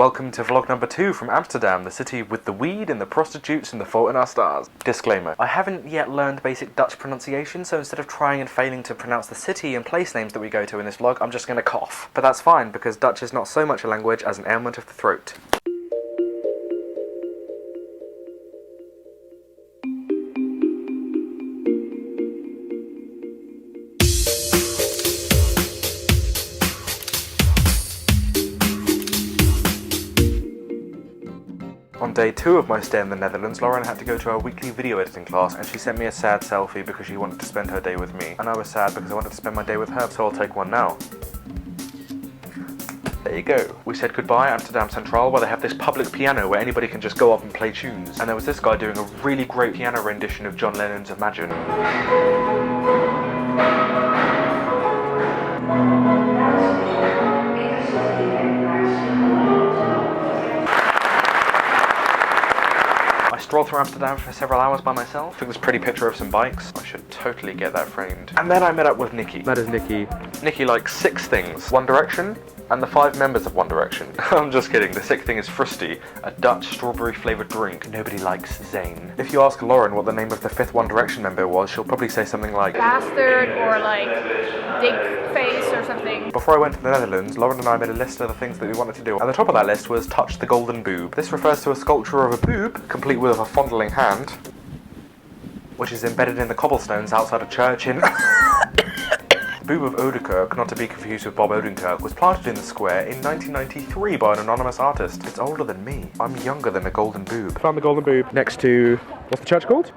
Welcome to vlog number 2 from Amsterdam, the city with the weed and the prostitutes and the fault in our stars. Disclaimer. I haven't yet learned basic Dutch pronunciation, so instead of trying and failing to pronounce the city and place names that we go to in this vlog, I'm just gonna cough. But that's fine, because Dutch is not so much a language as an ailment of the throat. On day 2 of my stay in the Netherlands, Lauren had to go to her weekly video editing class and she sent me a sad selfie because she wanted to spend her day with me. And I was sad because I wanted to spend my day with her, so I'll take one now. There you go. We said goodbye at Amsterdam Centraal, where they have this public piano where anybody can just go up and play tunes. And there was this guy doing a really great piano rendition of John Lennon's Imagine. Strolled through Amsterdam for several hours by myself. Took this pretty picture of some bikes. I should totally get that framed. And then I met up with Nikki. That is Nikki. Nikki likes 6 things. One Direction, and the 5 members of One Direction. I'm just kidding. The 6th thing is Frosty, a Dutch strawberry flavoured drink. Nobody likes Zayn. If you ask Lauren what the name of the 5th One Direction member was, she'll probably say something like Bastard or like Dick Face or something. Before I went to the Netherlands, Lauren and I made a list of the things that we wanted to do. At the top of that list was touch the Golden Boob. This refers to a sculpture of a boob, complete with a fondling hand, which is embedded in the cobblestones outside a church in... Boob of Odenkirk, not to be confused with Bob Odenkirk, was planted in the square in 1993 by an anonymous artist. It's older than me. I'm younger than a golden boob. Found the golden boob next to... what's the church called?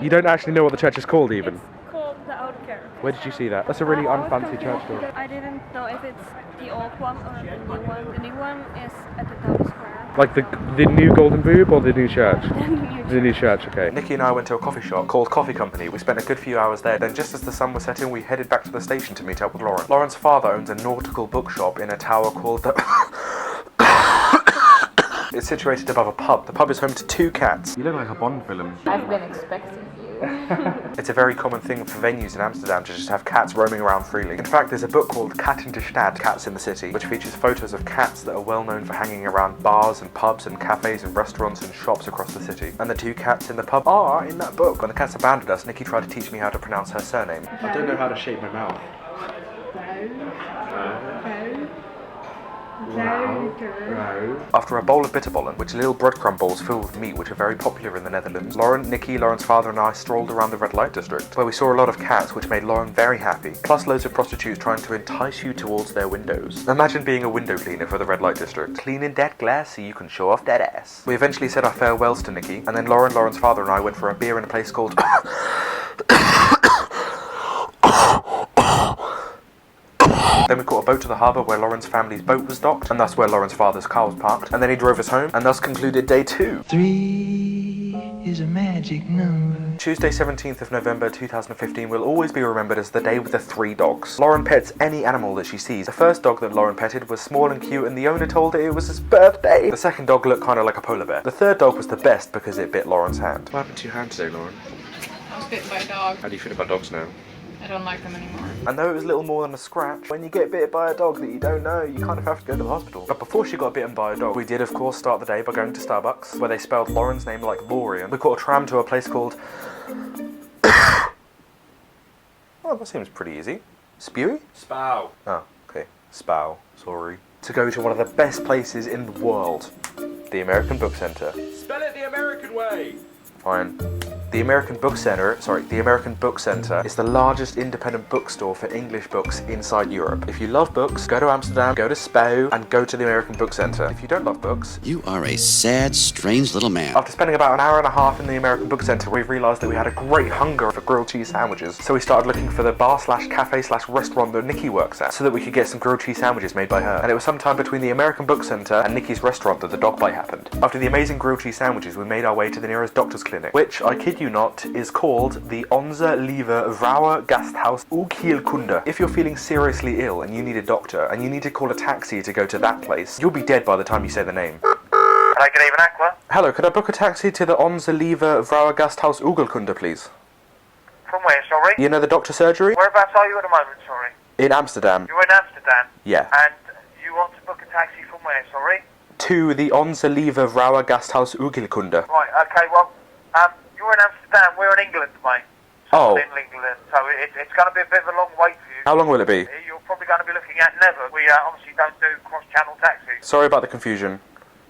You don't actually know what the church is called even. It's called the Odenkirk. Where did you see that? That's a really unfancy church though. I didn't know if it's the old one or the new one. The new one is at the town square. Like the new golden boob or the new church? The new church, okay. Nikki and I went to a coffee shop called Coffee Company. We spent a good few hours there. Then just as the sun was setting, we headed back to the station to meet up with Lauren. Lauren's father owns a nautical bookshop in a tower called the... It's situated above a pub. The pub is home to 2 cats. You look like a Bond villain. I've been expecting you. It's a very common thing for venues in Amsterdam to just have cats roaming around freely. In fact, there's a book called Cat in de Stad, Cats in the City, which features photos of cats that are well known for hanging around bars and pubs and cafes and restaurants and shops across the city. And the 2 cats in the pub are in that book. When the cats abandoned us, Nikki tried to teach me how to pronounce her surname. I don't know how to shape my mouth. After a bowl of bitterballen, which are little breadcrumb balls filled with meat which are very popular in the Netherlands, Lauren, Nikki, Lauren's father and I strolled around the red light district, where we saw a lot of cats which made Lauren very happy, plus loads of prostitutes trying to entice you towards their windows. Imagine being a window cleaner for the red light district, cleaning that glass so you can show off that ass. We eventually said our farewells to Nikki, and then Lauren, Lauren's father and I went for a beer in a place called... Then we caught a boat to the harbour where Lauren's family's boat was docked, and thus where Lauren's father's car was parked, and then he drove us home, and thus concluded day 2. 3 is a magic number. Tuesday 17th of November 2015 will always be remembered as the day with the 3 dogs. Lauren pets any animal that she sees. The first dog that Lauren petted was small and cute, and the owner told her it was his birthday. The second dog looked kind of like a polar bear. The third dog was the best because it bit Lauren's hand. What happened to your hand today, Lauren? I was bitten by a dog. How do you feel about dogs now? I don't like them anymore. I know it was little more than a scratch. When you get bitten by a dog that you don't know, you kind of have to go to the hospital. But before she got bitten by a dog, we did of course start the day by going to Starbucks, where they spelled Lauren's name like Lorian. We caught a tram to a place called... Oh, that seems pretty easy. Spewy? Spow. Oh, okay. Spow. Sorry. To go to one of the best places in the world. The American Book Center. Spell it the American way. Fine. The American Book Center is the largest independent bookstore for English books inside Europe. If you love books, go to Amsterdam, go to Spau, and go to the American Book Center. If you don't love books... You are a sad, strange little man. After spending about an hour and a half in the American Book Center, we realised that we had a great hunger for grilled cheese sandwiches. So we started looking for the bar/cafe/restaurant that Nikki works at, so that we could get some grilled cheese sandwiches made by her. And it was sometime between the American Book Center and Nikki's restaurant that the dog bite happened. After the amazing grilled cheese sandwiches, we made our way to the nearest doctor's clinic, which, I kid you not, is called the Onze Lieve Vrouwen Gasthuis Oogheelkunde. If you're feeling seriously ill and you need a doctor and you need to call a taxi to go to that place, you'll be dead by the time you say the name. Hi, good evening, Aqua. Hello, could I book a taxi to the Onze Lieve Vrouwen Gasthuis Oogheelkunde, please? From where, sorry? You know the doctor surgery? Whereabouts are you at the moment, sorry? In Amsterdam. You're in Amsterdam? Yeah. And you want to book a taxi from where, sorry? to the Onze Lieve Vrouwen Gasthaus Oegelkunde. Right, okay, well, you're in Amsterdam, we're in England, mate. Oh. In England, so it's going to be a bit of a long wait for you. How long will it be? You're probably going to be looking at never. We obviously don't do cross-channel taxis. Sorry about the confusion.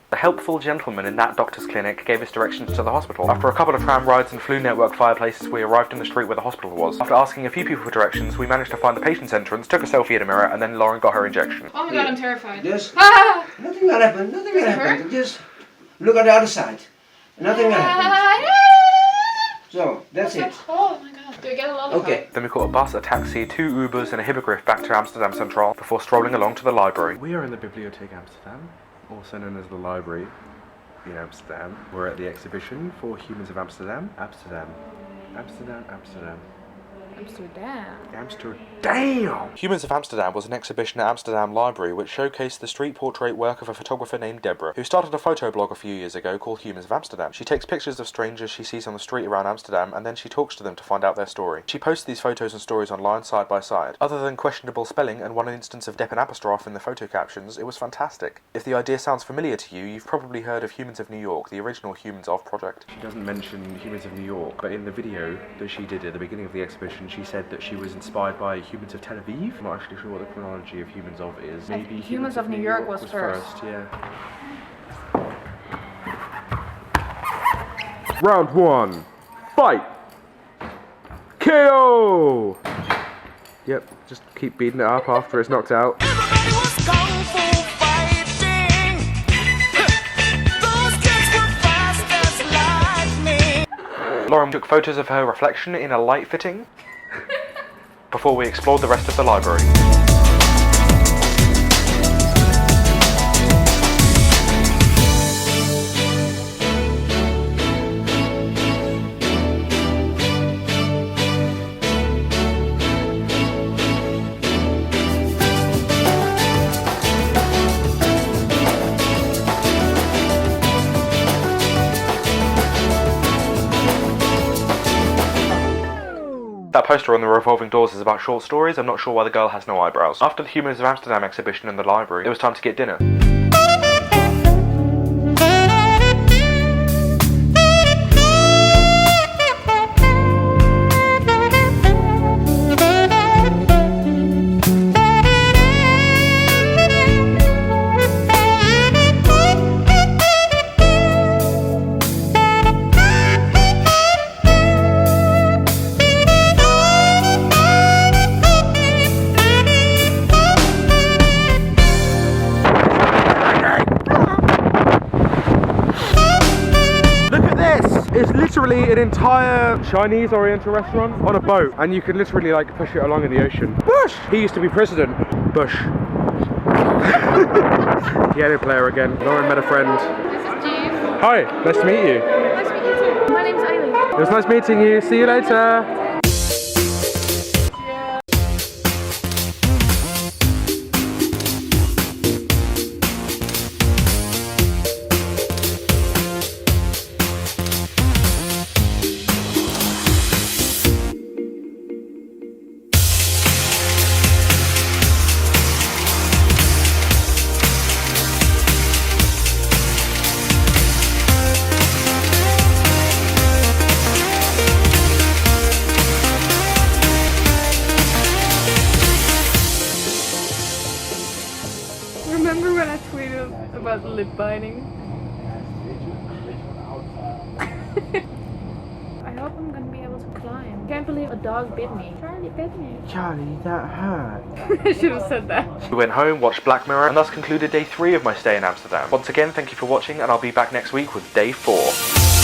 The helpful gentleman in that doctor's clinic gave us directions to the hospital. After a couple of tram rides and Flu Network fireplaces, we arrived in the street where the hospital was. After asking a few people for directions, we managed to find the patient's entrance, took a selfie in a mirror, and then Lauren got her injection. Oh my god, I'm terrified. Just Ah! nothing will happen. Nothing will happen. Just look at the other side. Nothing will happen. So that's it. Oh my god. Do we get a lollipop? Okay. Then we caught a bus, a taxi, 2 Ubers, and a hippogriff back to Amsterdam Centraal before strolling along to the library. We are in the Bibliotheek Amsterdam, also known as the library in Amsterdam. We're at the exhibition for Humans of Amsterdam. Amsterdam. Humans of Amsterdam was an exhibition at Amsterdam Library which showcased the street portrait work of a photographer named Deborah, who started a photo blog a few years ago called Humans of Amsterdam. She takes pictures of strangers she sees on the street around Amsterdam and then she talks to them to find out their story. She posts these photos and stories online side by side. Other than questionable spelling and one instance of Deppen apostrophe in the photo captions, it was fantastic. If the idea sounds familiar to you, you've probably heard of Humans of New York, the original Humans of project. She doesn't mention Humans of New York, but in the video that she did at the beginning of the exhibition, she said that she was inspired by Humans of Tel Aviv. I'm not actually sure what the chronology of Humans of is. Maybe Humans of New York was first. Yeah. Round 1. Fight! KO! Yep, just keep beating it up after it's knocked out. Lauren took photos of her reflection in a light fitting before we explored the rest of the library. That poster on the revolving doors is about short stories. I'm not sure why the girl has no eyebrows. After the Humans of Amsterdam exhibition in the library, it was time to get dinner. It's literally an entire Chinese Oriental restaurant on a boat, and you can literally like push it along in the ocean. Bush! He used to be president. Bush. Piano player again. Lauren met a friend. This is Jeeves. Hi, nice to meet you. Nice to meet you too. My name's Eileen. It was nice meeting you. See you later. Remember when I tweeted about lip biting? I hope I'm gonna be able to climb. Can't believe a dog bit me. Charlie bit me. Charlie, that hurt. I should have said that. We went home, watched Black Mirror, and thus concluded day 3 of my stay in Amsterdam. Once again, thank you for watching, and I'll be back next week with day 4.